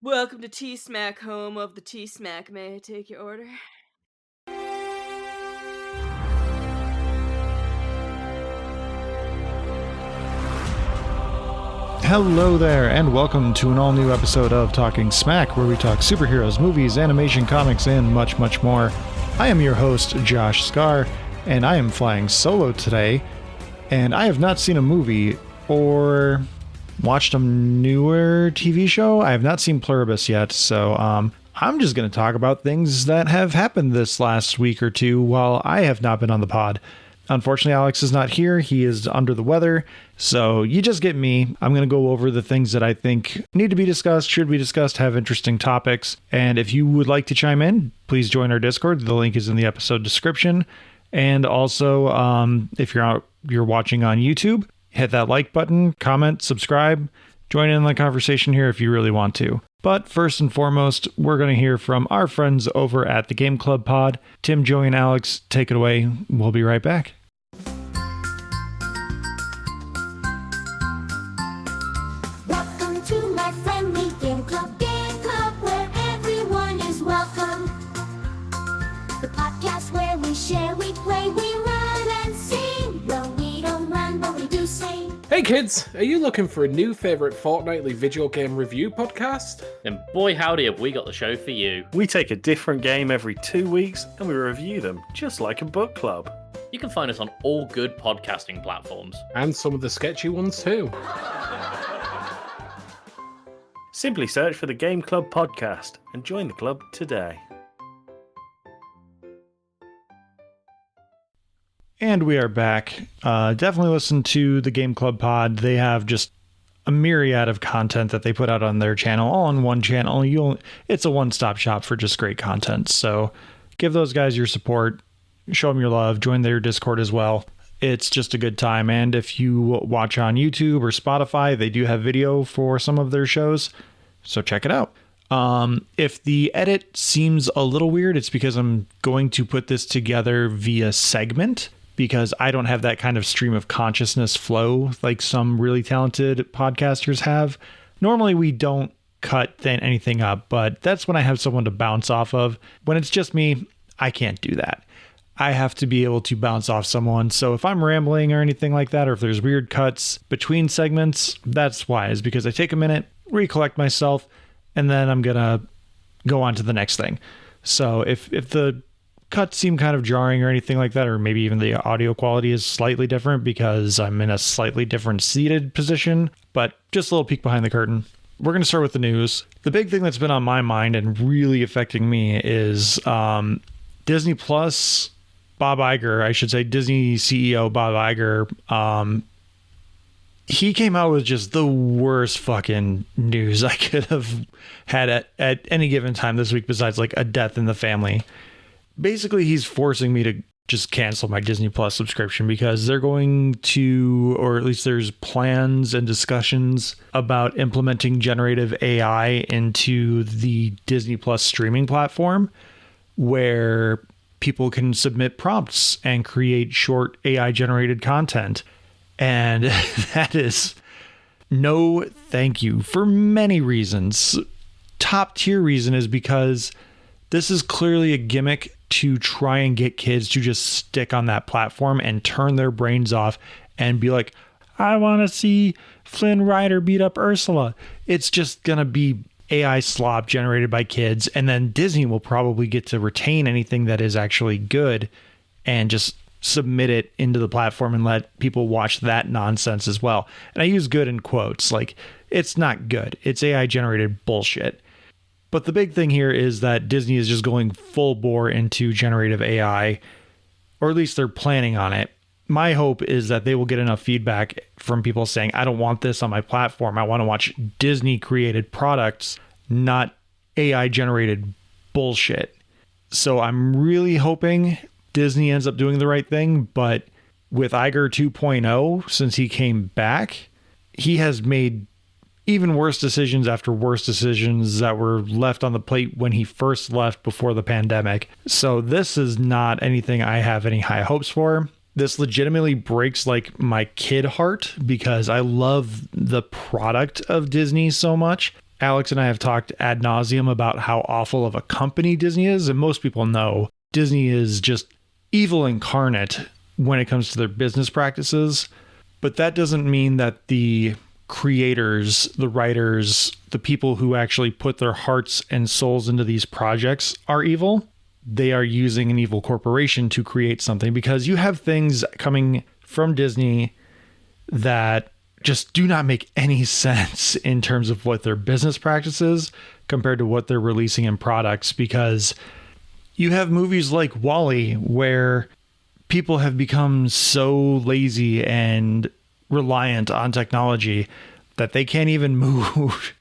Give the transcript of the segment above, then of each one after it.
Welcome to T-Smack, home of the T-Smack. May I take your order? Hello there, and welcome to an all-new episode of Talking Smack, where we talk superheroes, movies, animation, comics, and much, much more. I am your host, Josh Scar, and I am flying solo today, and I have not seen a movie or watched a newer TV show. I have not seen Pluribus yet, so I'm just going to talk about things that have happened this last week or two while I have not been on the pod. Unfortunately, Alex is not here. He is under the weather. So you just get me. I'm going to go over the things that I think need to be discussed, should be discussed, have interesting topics. And if you would like to chime in, please join our Discord. The link is in the episode description. And also, if you're watching on YouTube, hit that like button, comment, subscribe, join in the conversation here if you really want to. But first and foremost, we're going to hear from our friends over at the Game Club Pod. Tim, Joey, and Alex, take it away. We'll be right back. Welcome to my friendly Game Club, where everyone is welcome. The podcast where we share, we play, we run and sing. Well, we don't run, but we do sing. Hey kids, are you looking for a new favourite fortnightly video game review podcast? Then boy howdy have we got the show for you. We take a different game every 2 weeks and we review them just like a book club. You can find us on all good podcasting platforms. And some of the sketchy ones too. Simply search for the Game Club Podcast and join the club today. And we are back. Definitely listen to the Game Club Pod. They have just a myriad of content that they put out on their channel, all on one channel. It's a one-stop shop for just great content. So give those guys your support, show them your love, join their Discord as well. It's just a good time. And if you watch on YouTube or Spotify, they do have video for some of their shows. So check it out. If the edit seems a little weird, it's because I'm going to put this together via segment, because I don't have that kind of stream of consciousness flow like some really talented podcasters have. Normally we don't cut anything up, but that's when I have someone to bounce off of. When it's just me, I can't do that. I have to be able to bounce off someone. So if I'm rambling or anything like that, or if there's weird cuts between segments, that's why, is because I take a minute, recollect myself, and then I'm going to go on to the next thing. So if the cuts seem kind of jarring or anything like that, or maybe even the audio quality is slightly different because I'm in a slightly different seated position, but just a little peek behind the curtain. We're going to start with the news. The big thing that's been on my mind and really affecting me is Disney Plus, Bob Iger, I should say Disney CEO Bob Iger. He came out with just the worst fucking news I could have had at any given time this week, besides like a death in the family. Basically, he's forcing me to just cancel my Disney Plus subscription because they're going to, or at least there's plans and discussions about implementing generative AI into the Disney Plus streaming platform, where people can submit prompts and create short AI generated content. And that is no thank you for many reasons. Top tier reason is because this is clearly a gimmick to try and get kids to just stick on that platform and turn their brains off and be like, I want to see Flynn Rider beat up Ursula. It's just going to be AI slop generated by kids. And then Disney will probably get to retain anything that is actually good and just submit it into the platform and let people watch that nonsense as well. And I use good in quotes, like it's not good. It's AI generated bullshit. But the big thing here is that Disney is just going full bore into generative AI, or at least they're planning on it. My hope is that they will get enough feedback from people saying, I don't want this on my platform. I want to watch Disney created products, not AI generated bullshit. So I'm really hoping Disney ends up doing the right thing. But with Iger 2.0, since he came back, he has made even worse decisions after worse decisions that were left on the plate when he first left before the pandemic. So this is not anything I have any high hopes for. This legitimately breaks my kid heart because I love the product of Disney so much. Alex and I have talked ad nauseum about how awful of a company Disney is, and most people know Disney is just evil incarnate when it comes to their business practices. But that doesn't mean that the creators, the writers, the people who actually put their hearts and souls into these projects are evil. They are using an evil corporation to create something, because you have things coming from Disney that just do not make any sense in terms of what their business practices compared to what they're releasing in products. Because you have movies like WALL-E where people have become so lazy and reliant on technology that they can't even move.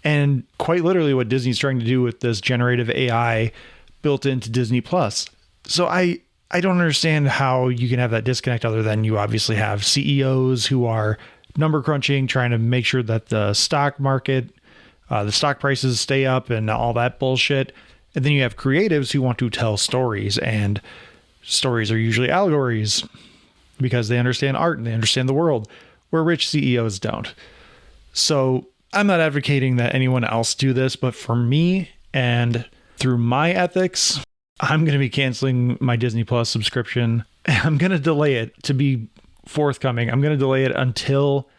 And quite literally what Disney's trying to do with this generative AI built into Disney Plus. So I don't understand how you can have that disconnect, other than you obviously have CEOs who are number crunching, trying to make sure that the stock market, the stock prices stay up and all that bullshit. And then you have creatives who want to tell stories, and stories are usually allegories because they understand art and they understand the world, where rich CEOs don't. So I'm not advocating that anyone else do this, but for me and through my ethics, I'm going to be canceling my Disney Plus subscription. I'm going to delay it to be forthcoming. I'm going to delay it until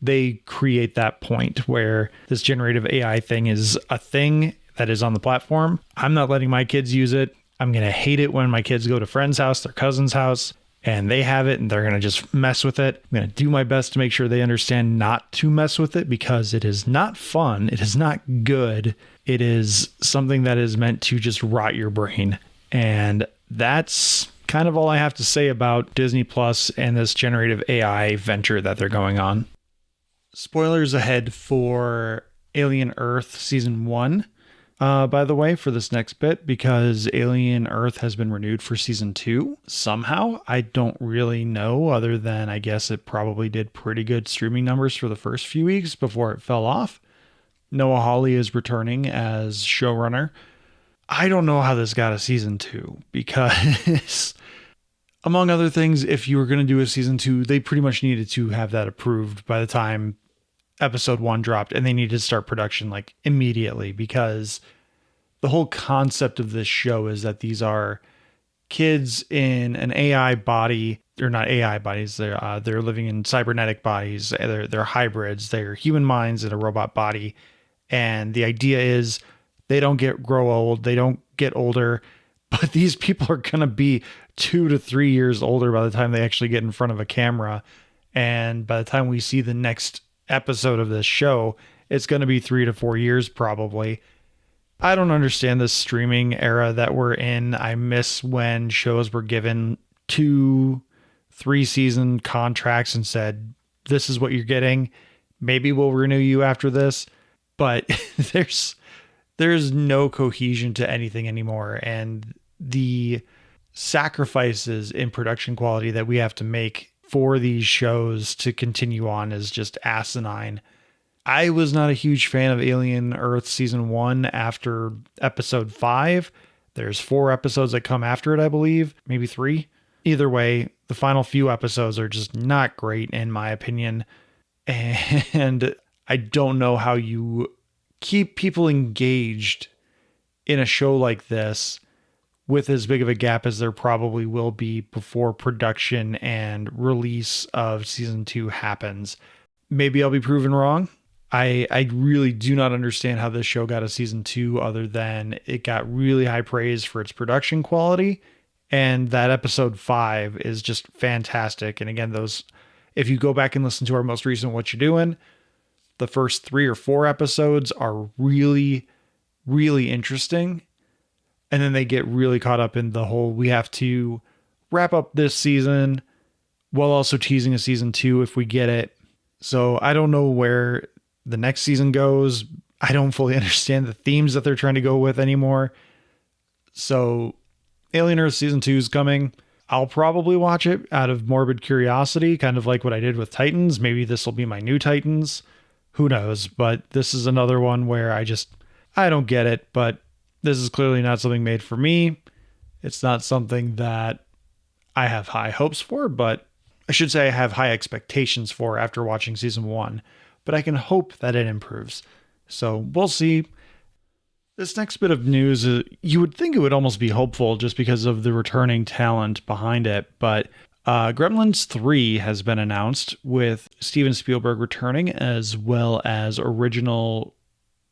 they create that point where this generative AI thing is a thing that is on the platform. I'm not letting my kids use it. I'm going to hate it when my kids go to friend's house, their cousin's house, and they have it and they're going to just mess with it. I'm going to do my best to make sure they understand not to mess with it, because it is not fun. It is not good. It is something that is meant to just rot your brain. And that's kind of all I have to say about Disney Plus and this generative AI venture that they're going on. Spoilers ahead for Alien Earth Season 1. By the way, for this next bit, because Alien Earth has been renewed for Season 2 somehow. I don't really know, other than I guess it probably did pretty good streaming numbers for the first few weeks before it fell off. Noah Hawley is returning as showrunner. I don't know how this got a Season 2, because among other things, if you were going to do a Season 2, they pretty much needed to have that approved by the time Episode 1 dropped, and they needed to start production like immediately, because the whole concept of this show is that these are kids in an AI body. They're not AI bodies. They're living in cybernetic bodies. They're hybrids. They're human minds in a robot body. And the idea is they don't grow old. They don't get older, but these people are going to be 2 to 3 years older by the time they actually get in front of a camera. And by the time we see the next episode of this show, it's going to be 3 to 4 years probably. I don't understand this streaming era that we're in. I miss when shows were given 2-3 season contracts and said, this is what you're getting. Maybe we'll renew you after this. But there's no cohesion to anything anymore. And the sacrifices in production quality that we have to make for these shows to continue on is just asinine. I was not a huge fan of Alien Earth Season 1 after Episode 5. There's 4 episodes that come after it, I believe. Maybe 3. Either way, the final few episodes are just not great, in my opinion. And I don't know how you keep people engaged in a show like this with as big of a gap as there probably will be before production and release of Season 2 happens. Maybe I'll be proven wrong. I really do not understand how this show got a Season 2, other than it got really high praise for its production quality. And that Episode 5 is just fantastic. And again, if you go back and listen to our most recent What You Doing, the first 3 or 4 episodes are really, really interesting. And then they get really caught up in the whole, we have to wrap up this season while also teasing a Season 2 if we get it. So I don't know where the next season goes. I don't fully understand the themes that they're trying to go with anymore. So Alien Earth Season 2 is coming. I'll probably watch it out of morbid curiosity, kind of like what I did with Titans. Maybe this will be my new Titans. Who knows? But this is another one where I don't get it, but this is clearly not something made for me. It's not something that I have high hopes for, but I should say I have high expectations for after watching Season 1. But I can hope that it improves. So we'll see. This next bit of news, you would think it would almost be hopeful just because of the returning talent behind it, but Gremlins 3 has been announced with Steven Spielberg returning, as well as original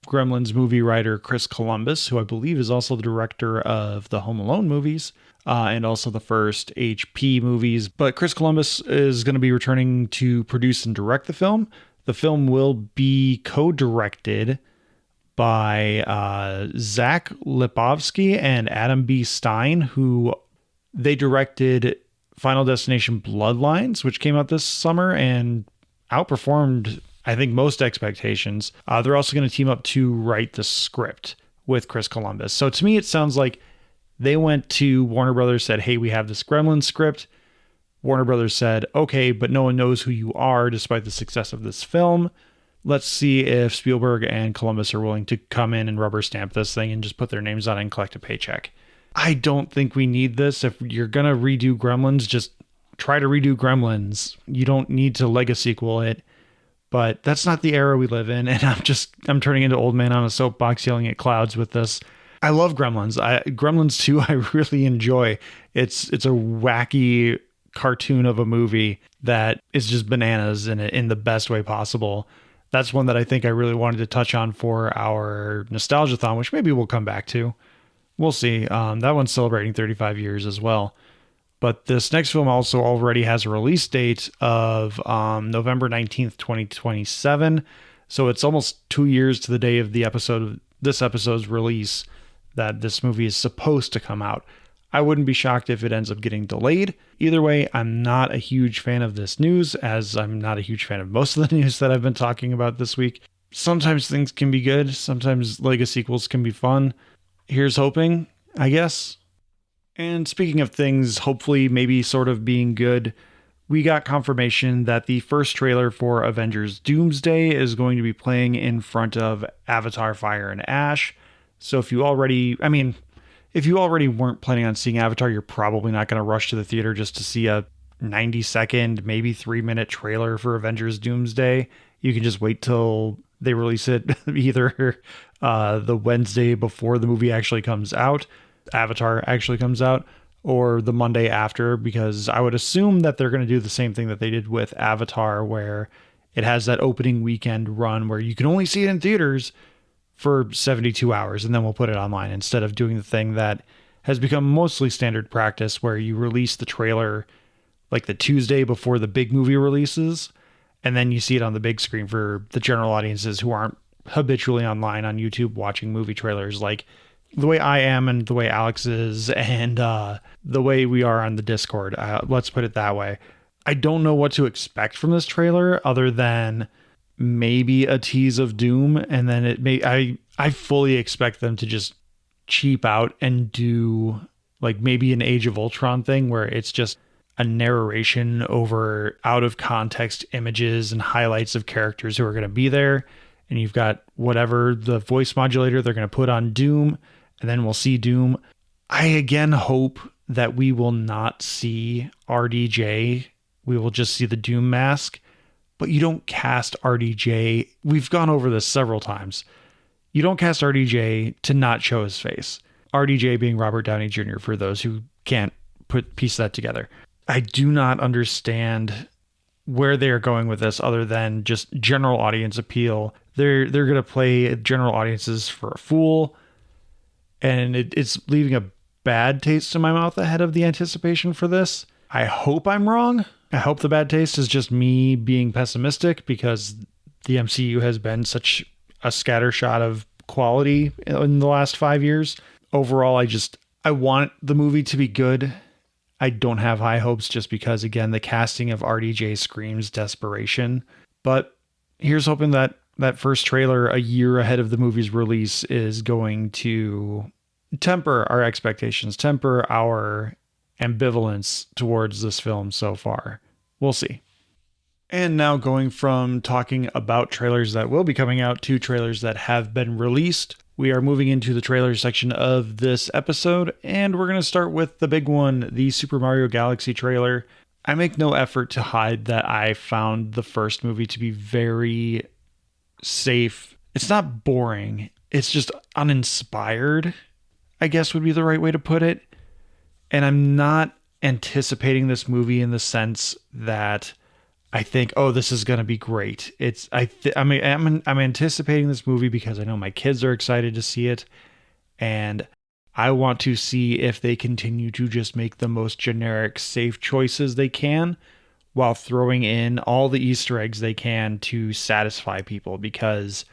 Gremlins movie writer Chris Columbus, who I believe is also the director of the Home Alone movies and also the first HP movies. But Chris Columbus is going to be returning to produce and direct the film. The film will be co-directed by Zach Lipovsky and Adam B. Stein, who they directed Final Destination Bloodlines, which came out this summer and outperformed, I think, most expectations. They're also going to team up to write the script with Chris Columbus. So to me, it sounds like they went to Warner Brothers, said, hey, we have this Gremlins script. Warner Brothers said, okay, but no one knows who you are despite the success of this film. Let's see if Spielberg and Columbus are willing to come in and rubber stamp this thing and just put their names on it and collect a paycheck. I don't think we need this. If you're going to redo Gremlins, just try to redo Gremlins. You don't need to Legacy sequel it. But that's not the era we live in. And I'm turning into old man on a soapbox yelling at clouds with this. I love Gremlins. Gremlins 2, I really enjoy. It's a wacky cartoon of a movie that is just bananas in the best way possible. That's one that I think I really wanted to touch on for our Nostalgia-thon, which maybe we'll come back to. We'll see. That one's celebrating 35 years as well. But this next film also already has a release date of November 19th, 2027. So it's almost 2 years to the day of this episode's release that this movie is supposed to come out. I wouldn't be shocked if it ends up getting delayed. Either way, I'm not a huge fan of this news, as I'm not a huge fan of most of the news that I've been talking about this week. Sometimes things can be good. Sometimes Legacy sequels can be fun. Here's hoping, I guess. And speaking of things, hopefully maybe sort of being good, we got confirmation that the first trailer for Avengers Doomsday is going to be playing in front of Avatar Fire and Ash. So if you already weren't planning on seeing Avatar, you're probably not going to rush to the theater just to see a 90-second, maybe 3-minute trailer for Avengers Doomsday. You can just wait till they release it either the Wednesday before the movie actually comes out, Avatar actually comes out, or the Monday after, because I would assume that they're going to do the same thing that they did with Avatar, where it has that opening weekend run where you can only see it in theaters for 72 hours, and then we'll put it online, instead of doing the thing that has become mostly standard practice where you release the trailer like the Tuesday before the big movie releases, and then you see it on the big screen for the general audiences who aren't habitually online on YouTube watching movie trailers like the way I am and the way Alex is and the way we are on the Discord. Let's put it that way. I don't know what to expect from this trailer other than maybe a tease of Doom, and then I fully expect them to just cheap out and do like maybe an Age of Ultron thing where it's just a narration over out of context images and highlights of characters who are going to be there, and you've got whatever the voice modulator they're going to put on Doom, and then we'll see Doom. I again hope that we will not see RDJ. We will just see the Doom mask. But you don't cast RDJ. We've gone over this several times. You don't cast RDJ to not show his face. RDJ being Robert Downey Jr., for those who can't piece that together. I do not understand where they're going with this other than just general audience appeal. They're going to play general audiences for a fool. And it's leaving a bad taste in my mouth ahead of the anticipation for this. I hope I'm wrong. I hope the bad taste is just me being pessimistic because the MCU has been such a scattershot of quality in the last 5 years. Overall, I want the movie to be good. I don't have high hopes just because, again, the casting of RDJ screams desperation. But here's hoping that that first trailer a year ahead of the movie's release is going to temper our expectations, temper our ambivalence towards this film so far. We'll see. And now going from talking about trailers that will be coming out to trailers that have been released, we are moving into the trailer section of this episode, and we're going to start with the big one, the Super Mario Galaxy trailer. I make no effort to hide that I found the first movie to be very safe it's not boring. It's just uninspired, I guess would be the right way to put it. And I'm not anticipating this movie in the sense that I think, oh, this is going to be great. I'm anticipating this movie because I know my kids are excited to see it, and I want to see if they continue to just make the most generic, safe choices they can while throwing in all the Easter eggs they can to satisfy people. Because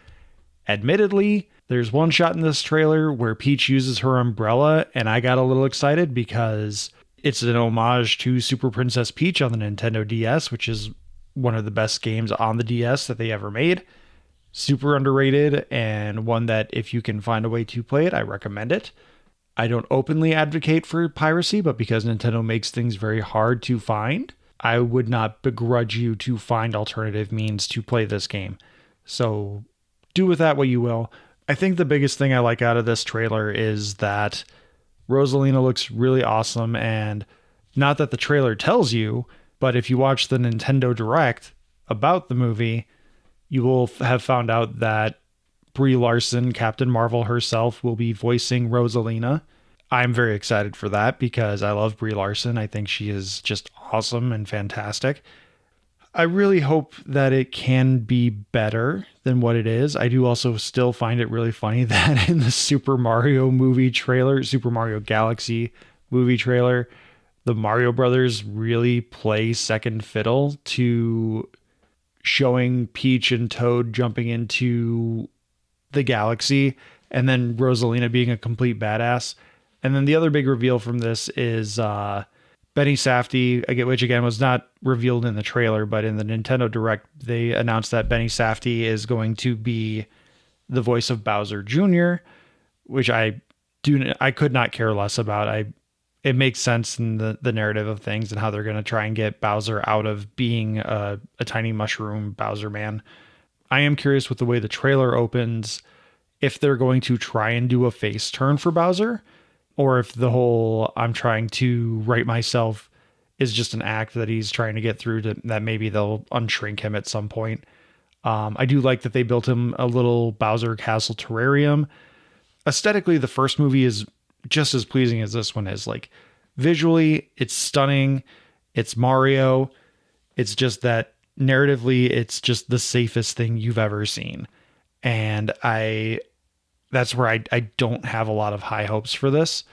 admittedly, there's one shot in this trailer where Peach uses her umbrella, and I got a little excited because it's an homage to Super Princess Peach on the Nintendo DS, which is one of the best games on the DS that they ever made. Super underrated, and one that if you can find a way to play it, I recommend it. I don't openly advocate for piracy, but because Nintendo makes things very hard to find, I would not begrudge you to find alternative means to play this game. So do with that what you will. I think the biggest thing I like out of this trailer is that Rosalina looks really awesome, and not that the trailer tells you, but if you watch the Nintendo Direct about the movie, you will have found out that Brie Larson, Captain Marvel herself, will be voicing Rosalina. I'm very excited for that because I love Brie Larson. I think she is just awesome and fantastic. I really hope that it can be better than what it is. I do also still find it really funny that in the Super Mario movie trailer, Super Mario Galaxy movie trailer, the Mario Brothers really play second fiddle to showing Peach and Toad jumping into the galaxy and then Rosalina being a complete badass. And then the other big reveal from this is Benny Safdie, which again was not revealed in the trailer, but in the Nintendo Direct, they announced that Benny Safdie is going to be the voice of Bowser Jr., which I could not care less about. It makes sense in the narrative of things and how they're going to try and get Bowser out of being a tiny mushroom Bowser man. I am curious with the way the trailer opens, if they're going to try and do a face turn for Bowser, or if the whole I'm trying to right myself is just an act that he's trying to get through, that maybe they'll unshrink him at some point. I do like that they built him a little Bowser Castle terrarium. Aesthetically, the first movie is just as pleasing as this one is. Like, visually, it's stunning. It's Mario. It's just that narratively, it's just the safest thing you've ever seen. And that's where I don't have a lot of high hopes for this,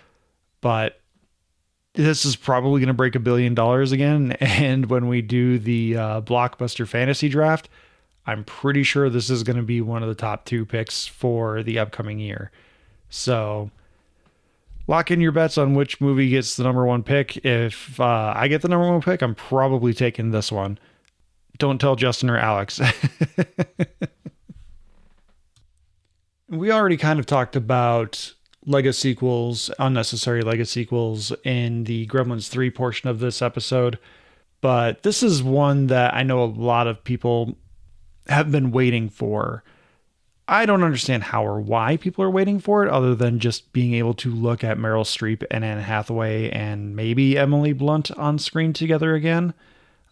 but this is probably going to break $1 billion again. And when we do the Blockbuster Fantasy Draft, I'm pretty sure this is going to be one of the top 2 picks for the upcoming year. So lock in your bets on which movie gets the number 1 pick. If I get the number 1 pick, I'm probably taking this one. Don't tell Justin or Alex. We already kind of talked about Lego sequels, unnecessary Lego sequels in the Gremlins 3 portion of this episode, but this is one that I know a lot of people have been waiting for. I don't understand how or why people are waiting for it, other than just being able to look at Meryl Streep and Anne Hathaway and maybe Emily Blunt on screen together again.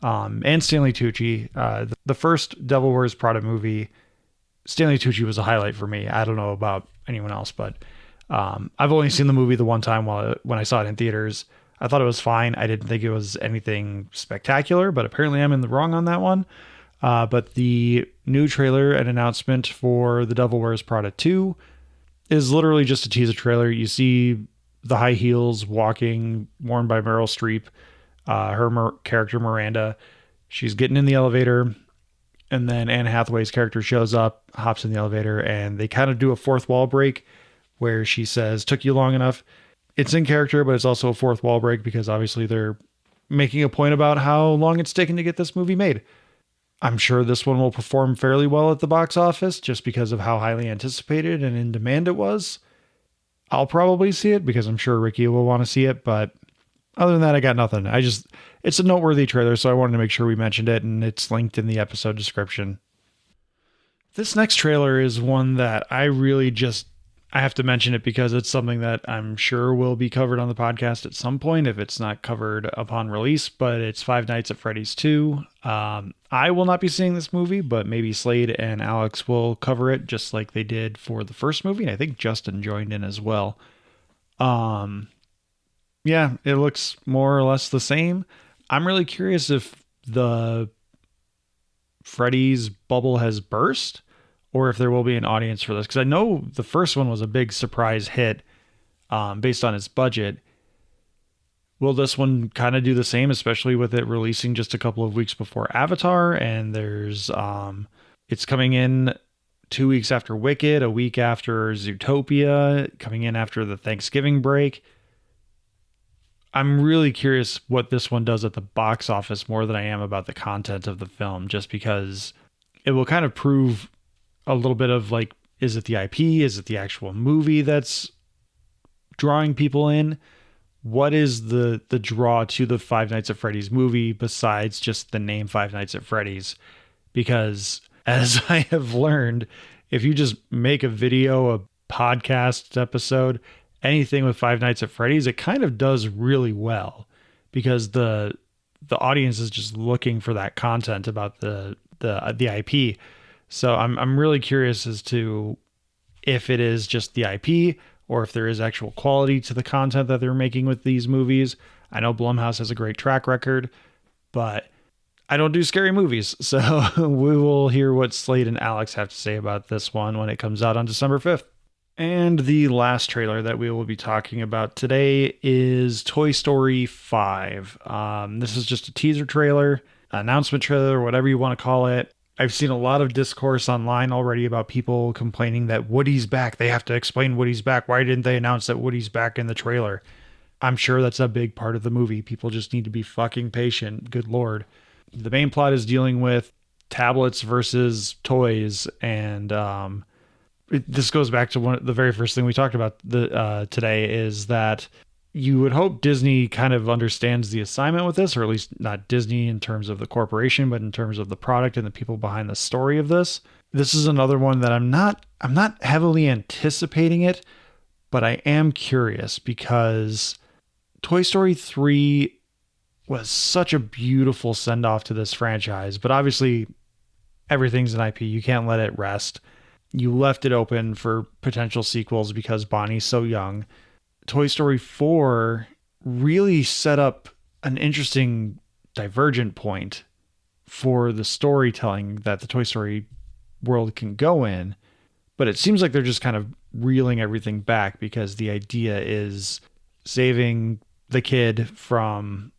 And Stanley Tucci. The first Devil Wears Prada movie, Stanley Tucci was a highlight for me. I don't know about anyone else, but I've only seen the movie the one time when I saw it in theaters. I thought it was fine. I didn't think it was anything spectacular, but apparently I'm in the wrong on that one. But the new trailer and announcement for The Devil Wears Prada 2 is literally just a teaser trailer. You see the high heels walking worn by Meryl Streep, her character Miranda. She's getting in the elevator, and then Anne Hathaway's character shows up, hops in the elevator, and they kind of do a fourth wall break where she says, "Took you long enough." It's in character, but it's also a fourth wall break because obviously they're making a point about how long it's taken to get this movie made. I'm sure this one will perform fairly well at the box office just because of how highly anticipated and in demand it was. I'll probably see it because I'm sure Ricky will want to see it, but other than that, I got nothing. It's a noteworthy trailer, so I wanted to make sure we mentioned it, and it's linked in the episode description. This next trailer is one that I really just I have to mention it because it's something that I'm sure will be covered on the podcast at some point if it's not covered upon release, but it's Five Nights at Freddy's 2. I will not be seeing this movie, but maybe Slade and Alex will cover it just like they did for the first movie. And I think Justin joined in as well. Yeah, it looks more or less the same. I'm really curious if the Freddy's bubble has burst, or if there will be an audience for this, because I know the first one was a big surprise hit based on its budget. Will this one kind of do the same, especially with it releasing just a couple of weeks before Avatar? And there's it's coming in 2 weeks after Wicked, a week after Zootopia, coming in after the Thanksgiving break. I'm really curious what this one does at the box office more than I am about the content of the film, just because it will kind of prove a little bit of like, is it the IP? Is it the actual movie that's drawing people in? What is the draw to the Five Nights at Freddy's movie besides just the name Five Nights at Freddy's? Because as I have learned, if you just make a video, a podcast episode, anything with Five Nights at Freddy's, it kind of does really well because the audience is just looking for that content about the IP. So I'm really curious as to if it is just the IP or if there is actual quality to the content that they're making with these movies. I know Blumhouse has a great track record, but I don't do scary movies. So we will hear what Slade and Alex have to say about this one when it comes out on December 5th. And the last trailer that we will be talking about today is Toy Story 5. This is just a teaser trailer, announcement trailer, whatever you want to call it. I've seen a lot of discourse online already about people complaining that Woody's back. They have to explain Woody's back. Why didn't they announce that Woody's back in the trailer? I'm sure that's a big part of the movie. People just need to be fucking patient. Good Lord. The main plot is dealing with tablets versus toys. And this goes back to the very first thing we talked about today, is that you would hope Disney kind of understands the assignment with this, or at least not Disney in terms of the corporation, but in terms of the product and the people behind the story of this. This is another one that I'm not heavily anticipating it, but I am curious because Toy Story 3 was such a beautiful send-off to this franchise, but obviously everything's an IP. You can't let it rest. You left it open for potential sequels because Bonnie's so young. Toy Story 4 really set up an interesting divergent point for the storytelling that the Toy Story world can go in. But it seems like they're just kind of reeling everything back because the idea is saving the kid from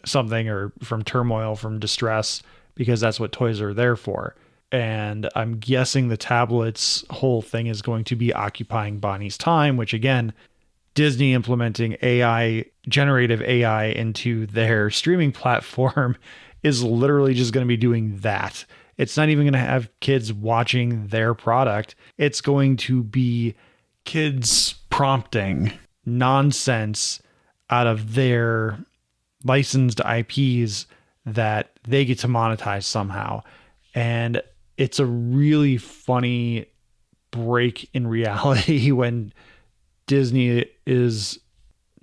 something, or from turmoil, from distress, because that's what toys are there for. And I'm guessing the tablet's whole thing is going to be occupying Bonnie's time, which again, Disney implementing AI, generative AI into their streaming platform is literally just going to be doing that. It's not even going to have kids watching their product. It's going to be kids prompting nonsense out of their licensed IPs that they get to monetize somehow. And it's a really funny break in reality when Disney is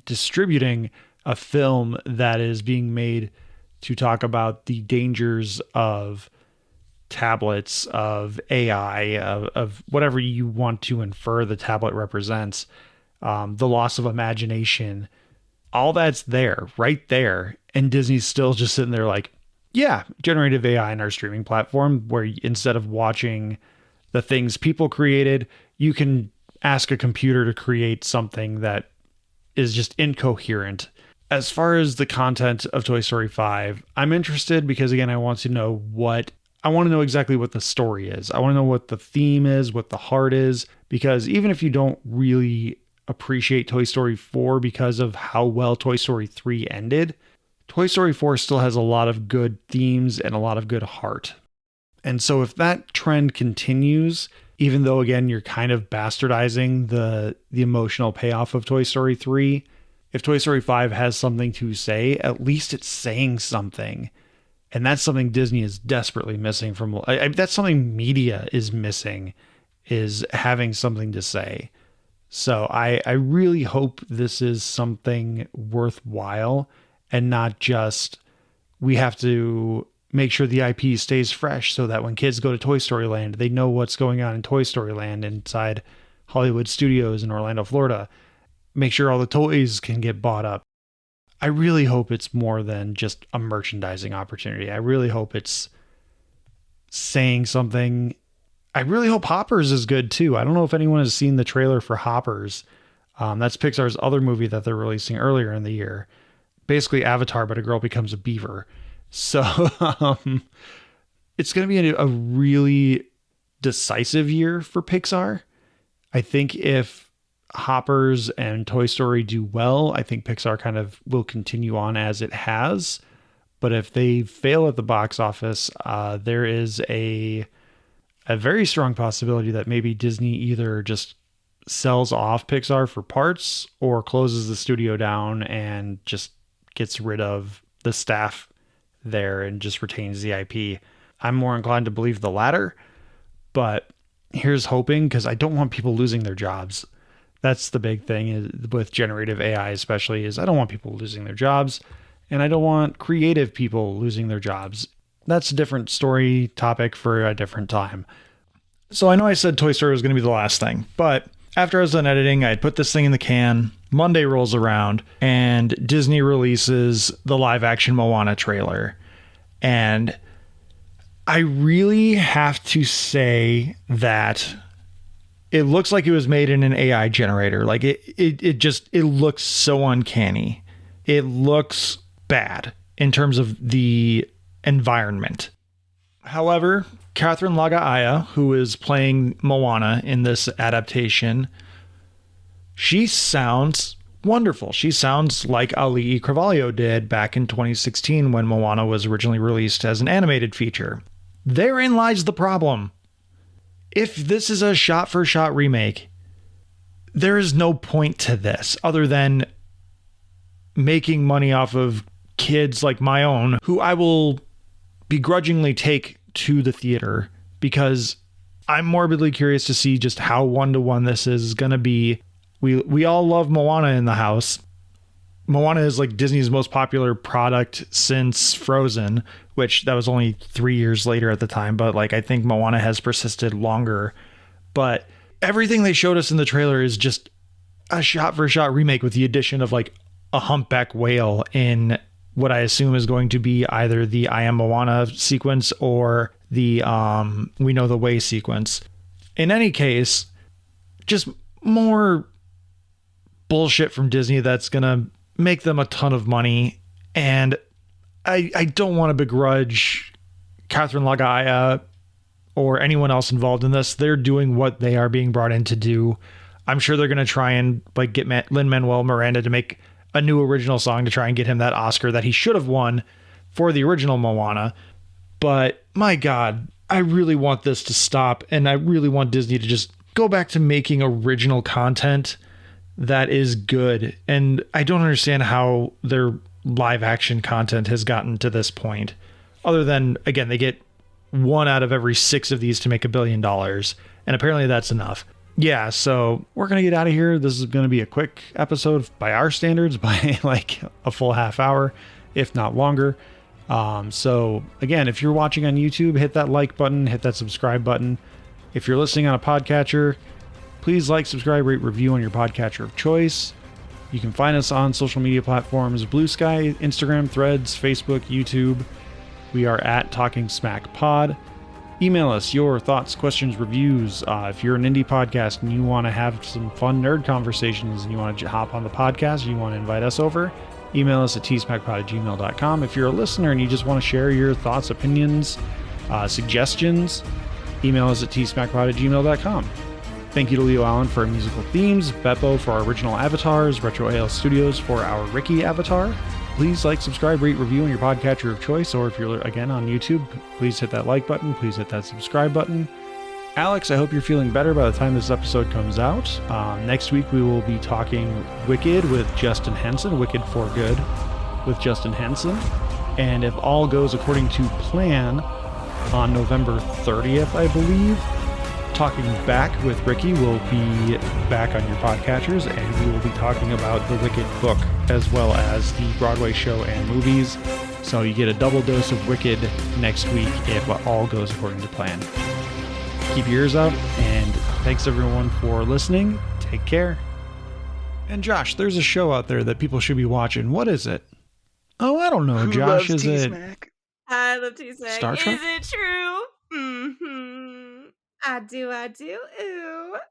distributing a film that is being made to talk about the dangers of tablets, of AI, of whatever you want to infer the tablet represents, the loss of imagination. All that's there, right there. And Disney's still just sitting there like, yeah, generative AI in our streaming platform, where instead of watching the things people created, you can ask a computer to create something that is just incoherent. As far as the content of Toy Story 5, I'm interested because, again, I want to know exactly what the story is. I want to know what the theme is, what the heart is, because even if you don't really appreciate Toy Story 4 because of how well Toy Story 3 ended, Toy Story 4 still has a lot of good themes and a lot of good heart. And so if that trend continues, even though, again, you're kind of bastardizing the emotional payoff of Toy Story 3, if Toy Story 5 has something to say, at least it's saying something. And that's something Disney is desperately missing from... that's something media is missing, is having something to say. So I really hope this is something worthwhile and not just we have to make sure the IP stays fresh so that when kids go to Toy Story Land, they know what's going on in Toy Story Land inside Hollywood Studios in Orlando, Florida. Make sure all the toys can get bought up. I really hope it's more than just a merchandising opportunity. I really hope it's saying something. I really hope Hoppers is good too. I don't know if anyone has seen the trailer for Hoppers. That's Pixar's other movie that they're releasing earlier in the year. Basically Avatar, but a girl becomes a beaver. So it's going to be a really decisive year for Pixar. I think if Hoppers and Toy Story do well, I think Pixar kind of will continue on as it has. But if they fail at the box office, there is a very strong possibility that maybe Disney either just sells off Pixar for parts or closes the studio down and just gets rid of the staff there and just retains the IP. I'm more inclined to believe the latter, but here's hoping, because I don't want people losing their jobs. That's the big thing with generative AI especially, is I don't want people losing their jobs, and I don't want creative people losing their jobs. That's a different story topic for a different time. So I know I said Toy Story was going to be the last thing, but after I was done editing, I put this thing in the can. Monday rolls around and Disney releases the live action Moana trailer. And I really have to say that it looks like it was made in an AI generator. Like it looks so uncanny. It looks bad in terms of the environment. However, Catherine Laga'aya, who is playing Moana in this adaptation, she sounds wonderful. She sounds like Ali Carvalho did back in 2016 when Moana was originally released as an animated feature. Therein lies the problem. If this is a shot-for-shot remake, there is no point to this other than making money off of kids like my own, who I will begrudgingly take to the theater because I'm morbidly curious to see just how one-to-one this is going to be. We all love Moana in the house. Moana is like Disney's most popular product since Frozen, which that was only 3 years later at the time. But like, I think Moana has persisted longer. But everything they showed us in the trailer is just a shot-for-shot remake with the addition of like a humpback whale in what I assume is going to be either the I Am Moana sequence or the We Know the Way sequence. In any case, just more bullshit from Disney that's going to make them a ton of money. And I don't want to begrudge Catherine Laga'aya or anyone else involved in this. They're doing what they are being brought in to do. I'm sure they're going to try and like get Lin-Manuel Miranda to make a new original song to try and get him that Oscar that he should have won for the original Moana. But my God, I really want this to stop. And I really want Disney to just go back to making original content that is good. And I don't understand how their live action content has gotten to this point, other than, again, they get 1 out of every 6 of these to make $1 billion. And apparently that's enough. Yeah, so we're going to get out of here. This is going to be a quick episode by our standards, by like a full half hour, if not longer. So again, if you're watching on YouTube, hit that like button, hit that subscribe button. If you're listening on a podcatcher, please like, subscribe, rate, review on your podcatcher of choice. You can find us on social media platforms, Blue Sky, Instagram, Threads, Facebook, YouTube. We are at Talking Smack Pod. Email us your thoughts, questions, reviews. If you're an indie podcast and you want to have some fun nerd conversations and you want to hop on the podcast, you want to invite us over, email us at tsmackpod@gmail.com. If you're a listener and you just want to share your thoughts, opinions, suggestions, email us at tsmackpod@gmail.com. Thank you to Leo Allen for our musical themes, Beppo for our original avatars, Retro AL Studios for our Ricky avatar. Please like, subscribe, rate, review on your podcatcher of choice, or if you're, again, on YouTube, please hit that like button, please hit that subscribe button. Alex, I hope you're feeling better by the time this episode comes out. Next week, we will be talking Wicked with Justin Henson, Wicked for Good with Justin Henson. And if all goes according to plan, on November 30th, I believe, Talking Back with Ricky will be back on your podcatchers, and we will be talking about the Wicked book as well as the Broadway show and movies. So you get a double dose of Wicked next week if all goes according to plan. Keep your ears up, and thanks everyone for listening. Take care. And Josh, there's a show out there that people should be watching. What is it? Oh, I don't know, Who Josh. loves Is it T-Smack? I love T-Smack. Star Trek? Is it true? I do. Ooh.